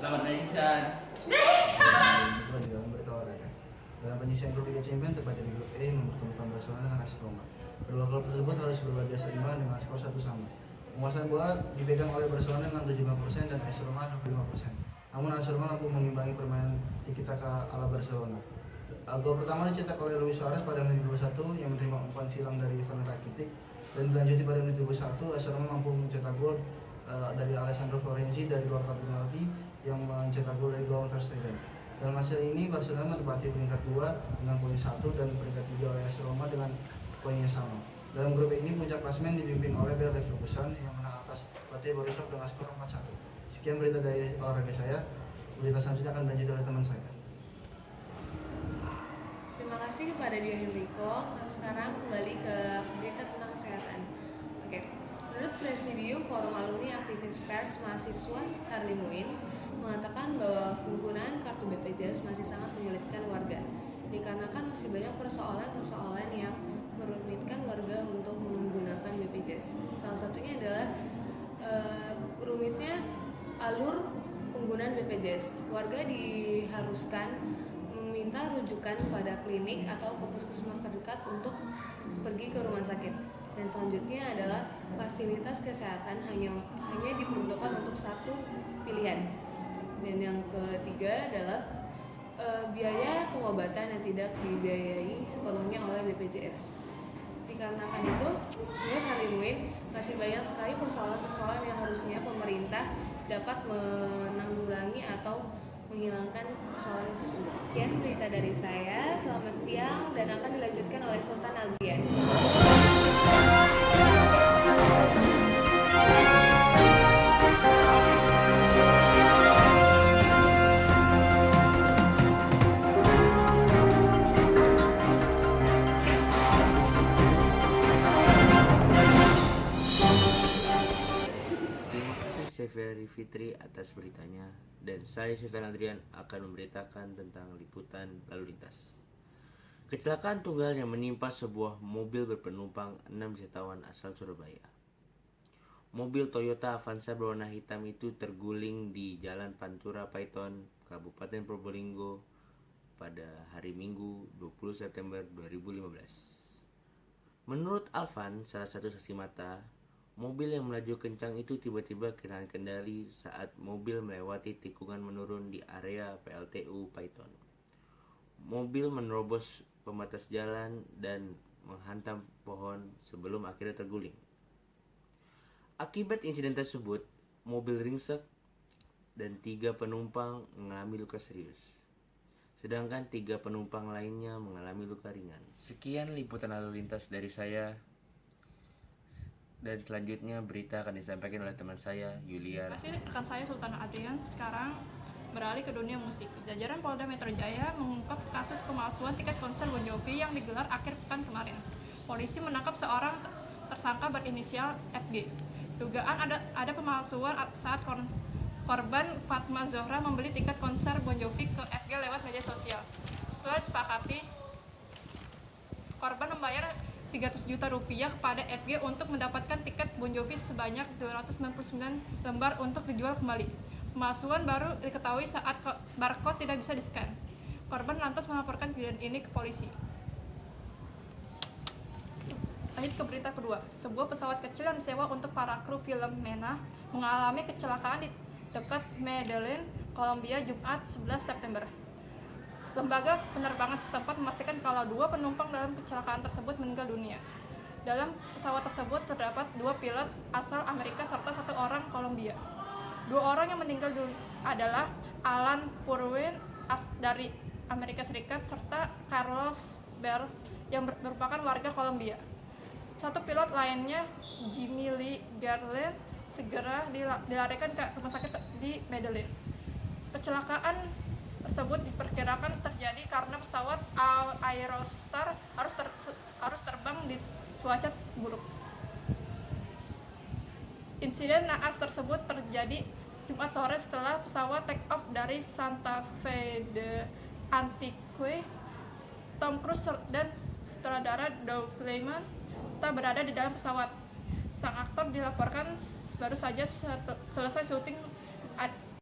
Selamat naik Sisan. Di dalam berita olahraga. Dalam penyisian grup Liga Champions tepatnya di grup E yang mempertemukan Barcelona dengan AS Roma. Kedua klub tersebut harus berlaga seimbang dengan skor 1-1. Penguasaan bola dipegang oleh Barcelona dengan 75% dan AS Roma 65%. Namun AS Roma mampu mengimbangi permainan tiki-taka ala Barcelona. Gol pertama dicetak oleh Luis Suarez pada menit 21 yang menerima umpan silang dari Ivan Rakitic, dan dilanjuti pada menit 21 AS Roma mampu mencetak gol dari Alessandro Florenzi dari luar kotak penalti yang mencetak gol dari gawang Ter Stegen. Dalam hasil ini Barcelona menempati peringkat 2 dengan poin 1 dan peringkat 3 oleh AS Roma dengan poinnya sama. Dalam grup ini puncak klasemen dipimpin oleh Bayer Leverkusen yang menang atas pelatih Borisov dengan skor 4-1. Sekian berita dari olahraga saya. Berita selanjutnya akan dilanjut oleh teman saya. Terima kasih kepada Dio Henrico. Sekarang kembali ke berita tentang kesehatan. Oke. Menurut Presidium Forum Alumni Aktivis Pers Mahasiswa Carly Muin mengatakan bahwa penggunaan kartu BPJS masih sangat menyulitkan warga dikarenakan masih banyak persoalan-persoalan yang merumitkan warga untuk menggunakan BPJS. Salah satunya adalah rumitnya alur penggunaan BPJS. Warga diharuskan meminta rujukan pada klinik atau ke puskesmas terdekat untuk pergi ke rumah sakit. Dan selanjutnya adalah fasilitas kesehatan hanya diperuntukkan untuk satu pilihan. Dan yang ketiga adalah biaya pengobatan yang tidak dibiayai sepenuhnya oleh BPJS. Dikarenakan itu, menurut Carly Muin, masih banyak sekali persoalan-persoalan yang harusnya pemerintah dapat menanggulangi atau menghilangkan persoalan tersebut. Sekian berita dari saya. Selamat siang dan akan dilanjutkan oleh Sultan Adrian. Ferry Fitri atas beritanya, dan saya Sultan Adrian akan memberitakan tentang liputan lalu lintas. Kecelakaan tunggal yang menimpa sebuah mobil berpenumpang 6 wisatawan asal Surabaya. Mobil Toyota Avanza berwarna hitam itu terguling di Jalan Pantura Paiton, Kabupaten Probolinggo pada hari Minggu 20 September 2015. Menurut Alvan, salah satu saksi mata, mobil yang melaju kencang itu tiba-tiba kehilangan kendali saat mobil melewati tikungan menurun di area PLTU Paiton. Mobil menerobos pembatas jalan dan menghantam pohon sebelum akhirnya terguling. Akibat insiden tersebut, mobil ringsek dan 3 penumpang mengalami luka serius, sedangkan 3 penumpang lainnya mengalami luka ringan. Sekian liputan lalu lintas dari saya. Dan selanjutnya berita akan disampaikan oleh teman saya, Yulia. Masih rekan saya Sultan Adrian. Sekarang beralih ke dunia musik. Jajaran Polda Metro Jaya mengungkap kasus pemalsuan tiket konser Bon Jovi yang digelar akhir pekan kemarin. Polisi menangkap seorang tersangka berinisial FG. Dugaan ada pemalsuan saat korban Fatma Zohra membeli tiket konser Bon Jovi ke FG lewat media sosial. Setelah disepakati, korban membayar 300 juta rupiah kepada FG untuk mendapatkan tiket Bon Jovi sebanyak 299 lembar untuk dijual kembali. Pemalsuan baru diketahui saat barcode tidak bisa di-scan. Korban lantas melaporkan kejadian ini ke polisi. Lanjut ke berita kedua. Sebuah pesawat kecil yang disewa untuk para kru film MENA mengalami kecelakaan di dekat Medellin, Kolombia, Jumat 11 September. Lembaga penerbangan setempat memastikan kalau 2 penumpang dalam kecelakaan tersebut meninggal dunia. Dalam pesawat tersebut terdapat 2 pilot asal Amerika serta 1 orang Kolombia. 2 orang yang meninggal adalah Alan Purwin dari Amerika Serikat serta Carlos Bell yang merupakan warga Kolombia. 1 pilot lainnya, Jimmy Lee Garland, segera dilarikan ke rumah sakit di Medellin. Kecelakaan tersebut diperkirakan terjadi karena pesawat Aerostar harus terbang di cuaca buruk. Insiden naas tersebut terjadi Jumat sore setelah pesawat take off dari Santa Fe de Antique. Tom Cruise dan sutradara Doug Liman tak berada di dalam pesawat. Sang aktor dilaporkan baru saja selesai syuting